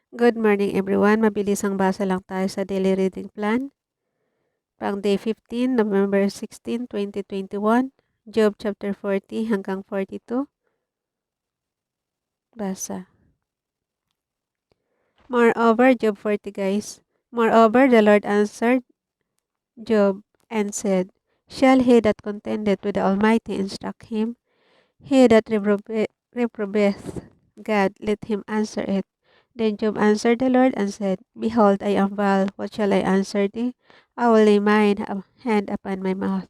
Good morning everyone. Mabilisang basa lang tayo sa daily reading plan. Pang day 15, November 16, 2021. Job chapter 40 hanggang 42. Basa. Moreover, Job 40 guys. Moreover, the Lord answered Job and said, Shall he that contendeth with the Almighty instruct him? He that reproveth God, let him answer it. Then Job answered the Lord and said, Behold, I am vile. What shall I answer thee? I will lay mine hand upon my mouth.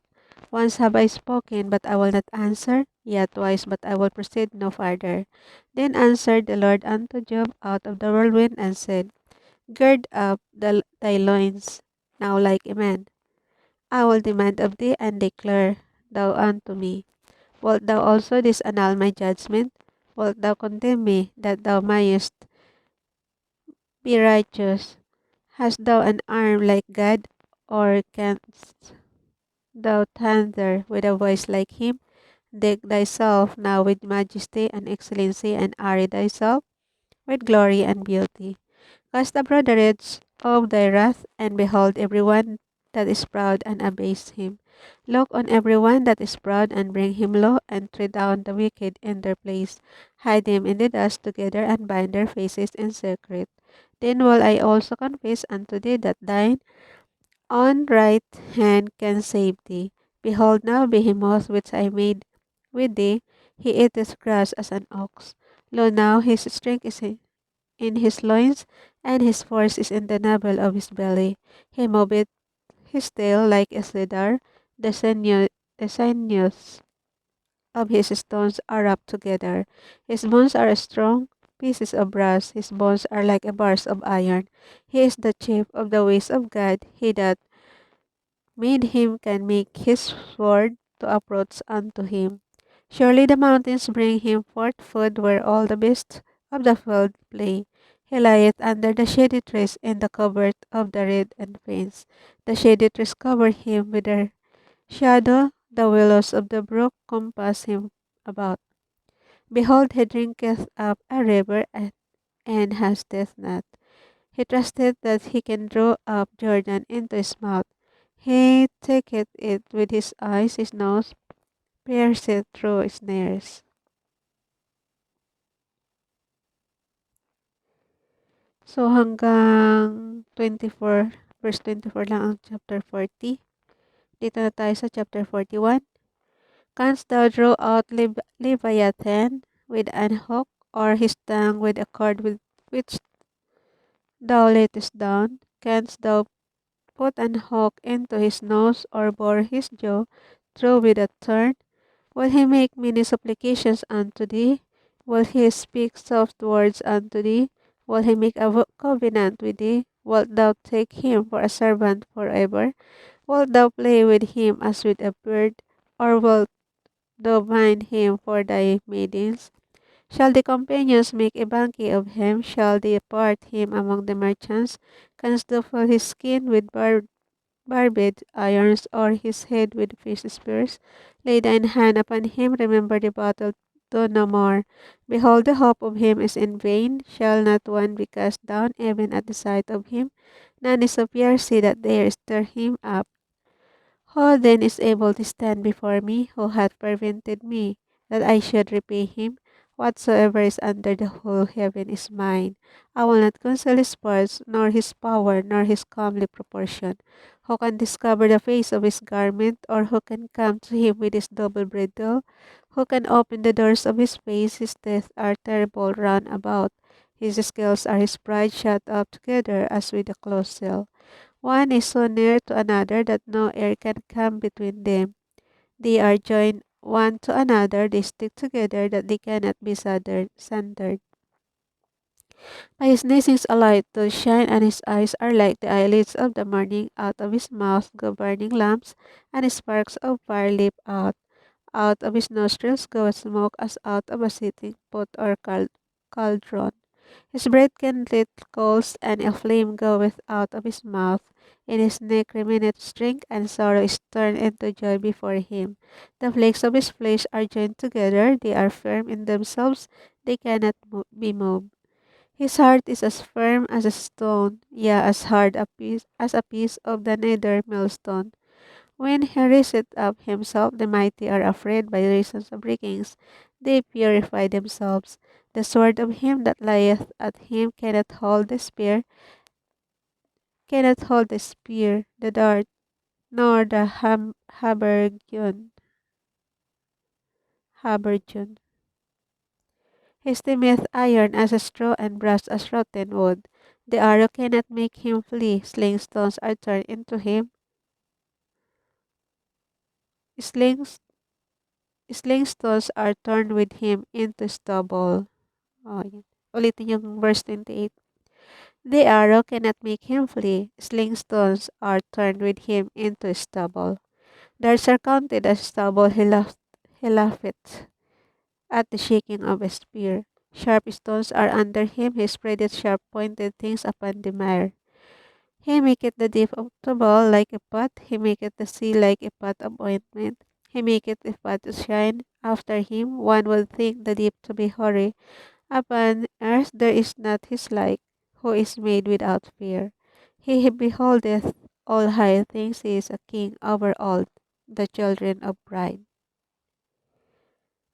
Once have I spoken, but I will not answer, yet twice, but I will proceed no farther. Then answered the Lord unto Job out of the whirlwind and said, Gird up thy loins, now like a man. I will demand of thee, and declare thou unto me. Wilt thou also disannul my judgment? Wilt thou condemn me, that thou mayest be righteous? Hast thou an arm like God, or canst thou thunder with a voice like him? Deck thyself now with majesty and excellency, and array thyself with glory and beauty. Cast abroad the rage of thy wrath, and behold every one that is proud, and abase him. Look on every one that is proud, and bring him low, and tread down the wicked in their place. Hide them in the dust together, and bind their faces in secret. Then will I also confess unto thee that thine own right hand can save thee. Behold now Behemoth which I made with thee, he eateth grass as an ox. Lo now his strength is in his loins, and his force is in the navel of his belly. He moveth his tail like a cedar, the sinews of his stones are wrapped together. His bones are strong pieces of brass, his bones are like a bars of iron. He is the chief of the ways of God, he that made him can make his sword to approach unto him. Surely the mountains bring him forth food where all the beasts of the field play. He lieth under the shady trees in the covert of the reed and faints. The shady trees cover him with their shadow, the willows of the brook compass him about. Behold, he drinketh up a river and hasteth not. He trusted that he can draw up Jordan into his mouth. He taketh it with his eyes, his nose pierceth through snares. So hanggang 24, verse 24 lang ang chapter 40. Dito na tayo sa chapter 41. Canst thou draw out Leviathan with an hook, or his tongue with a cord with which thou latest down? Canst thou put an hook into his nose, or bore his jaw through with a thorn? Will he make many supplications unto thee? Will he speak soft words unto thee? Will he make a covenant with thee? Wilt thou take him for a servant forever? Wilt thou play with him as with a bird? Or wilt thou bind him for thy maidens? Shall the companions make a banquet of him? Shall they part him among the merchants? Canst thou fill his skin with barbed irons, or his head with fish spears? Lay thine hand upon him, remember the battle, do no more. Behold, the hope of him is in vain. Shall not one be cast down even at the sight of him? None is so fierce that dare stir him up. Who then is able to stand before me? Who hath prevented me, that I should repay him? Whatsoever is under the whole heaven is mine. I will not conceal his parts, nor his power, nor his comely proportion. Who can discover the face of his garment, or who can come to him with his double bridle? Who can open the doors of his face? His teeth are terrible round about. His scales are his pride shut up together as with a closed cell. One is so near to another that no air can come between them. They are joined one to another, they stick together that they cannot be sundered. By his neightings a light does shine, and his eyes are like the eyelids of the morning. Out of his mouth go burning lamps, and sparks of fire leap out. Out of his nostrils goeth smoke as out of a sitting pot or cauldron. His breath can lit coals, and a flame goeth out of his mouth. In his neck remaineth strength, and sorrow is turned into joy before him. The flakes of his flesh are joined together, they are firm in themselves, they cannot be moved. His heart is as firm as a stone, yea, as hard as a piece of the nether millstone. When he raiseth up himself, the mighty are afraid by reason of breakings. They purify themselves. The sword of him that lieth at him cannot hold the spear, the dart, nor the habergeon. He esteemeth iron as a straw and brass as rotten wood. The arrow cannot make him flee. Sling stones are turned into him. Slings, sling stones are turned with him into stubble. Oh, yan. Ulitin yung verse 28. The arrow cannot make him flee. Sling stones are turned with him into stubble. Darts are counted as stubble. He laugheth at the shaking of a spear. Sharp stones are under him. He spreadeth sharp pointed things upon the mire. He maketh the deep of the ball like a pot. He maketh the sea like a pot of ointment. He maketh a pot to shine after him. One would think the deep to be hoary. Upon earth there is not his like, who is made without fear. He beholdeth all high things. He is a king over all the children of pride.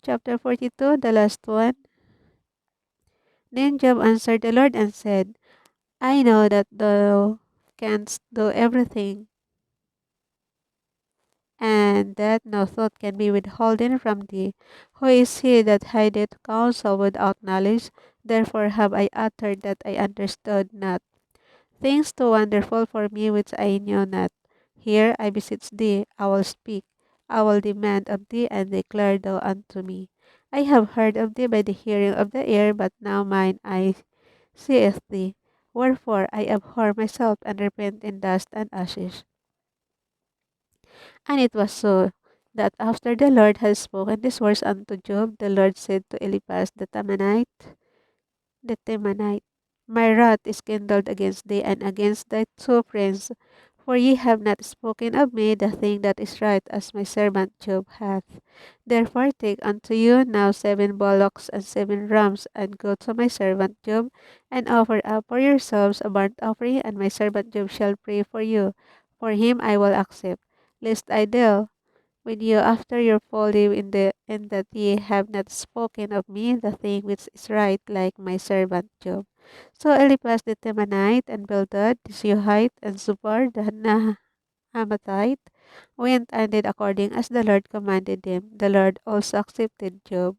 Chapter 42, the last one. Then Job answered the Lord and said, I know that thou canst do everything, and that no thought can be withholden from thee. Who is he that hideth counsel without knowledge? Therefore have I uttered that I understood not. Things too wonderful for me which I knew not. Here I beseech thee, I will speak. I will demand of thee, and declare thou unto me. I have heard of thee by the hearing of the ear, but now mine eye seeth thee. Wherefore I abhor myself, and repent in dust and ashes. And it was so, that after the Lord had spoken these words unto Job, the Lord said to Eliphaz the Temanite, my wrath is kindled against thee and against thy two friends, for ye have not spoken of me the thing that is right, as my servant Job hath. Therefore take unto you now 7 bullocks and 7 rams, and go to my servant Job, and offer up for yourselves a burnt offering, and my servant Job shall pray for you. For him I will accept, lest I deal with you after your folly in that ye have not spoken of me the thing which is right, like my servant Job. So Eliphaz the Temanite, and Bildad the Shuhite, and Zophar the Naamathite went and did according as the Lord commanded them. The Lord also accepted Job.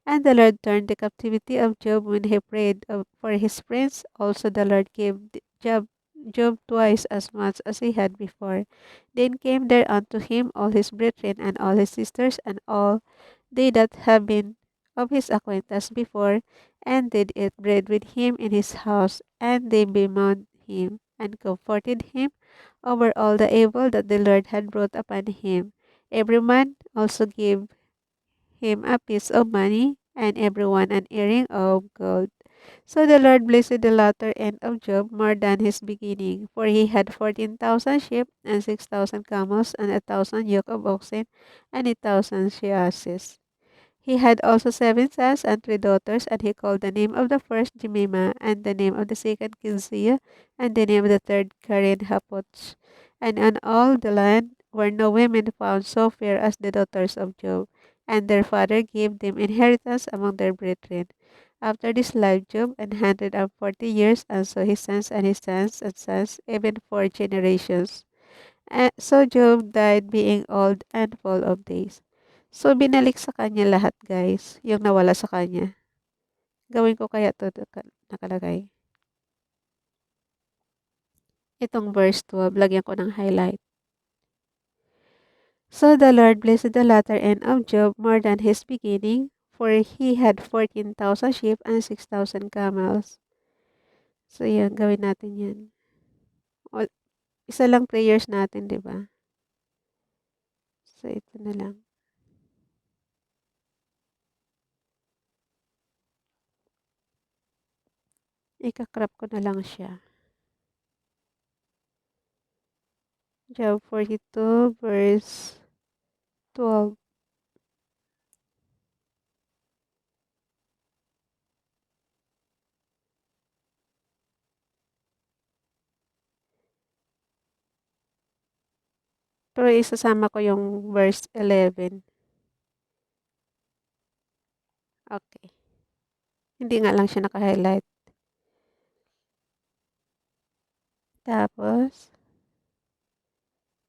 And the Lord turned the captivity of Job when he prayed for his friends. Also the Lord gave Job twice as much as he had before. Then came there unto him all his brethren and all his sisters and all they that have been of his acquaintance before, and did eat bread with him in his house, and they bemoaned him, and comforted him over all the evil that the Lord had brought upon him. Every man also gave him a piece of money, and everyone an earring of gold. So the Lord blessed the latter end of Job more than his beginning, for he had 14,000 sheep, and 6,000 camels, and 1,000 yoke of oxen, and 1,000 she asses. He had also 7 sons and 3 daughters, and he called the name of the first Jemima, and the name of the second Kilziah, and the name of the third Karen Happoch. And on all the land were no women found so fair as the daughters of Job, and their father gave them inheritance among their brethren. After this lived Job 140 years, and so his sons and his sons and sons, even 4 generations. And so Job died being old and full of days. So binalik sa kanya lahat guys, yung nawala sa kanya. Gawin ko kaya to nakalagay. Itong verse 12, lagyan ko ng highlight. So the Lord blessed the latter end of Job more than his beginning, for he had 14,000 sheep and 6,000 camels. So yan, gawin natin yan. Isa lang prayers natin, di ba? So ito na lang. Ika-crop ko na lang siya. Job 42 verse 12. Pero isasama ko yung verse 11. Okay. Hindi nga lang siya naka-highlight. Tapos,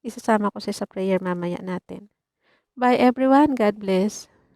isasama ko siya sa prayer mamaya natin. Bye everyone. God bless.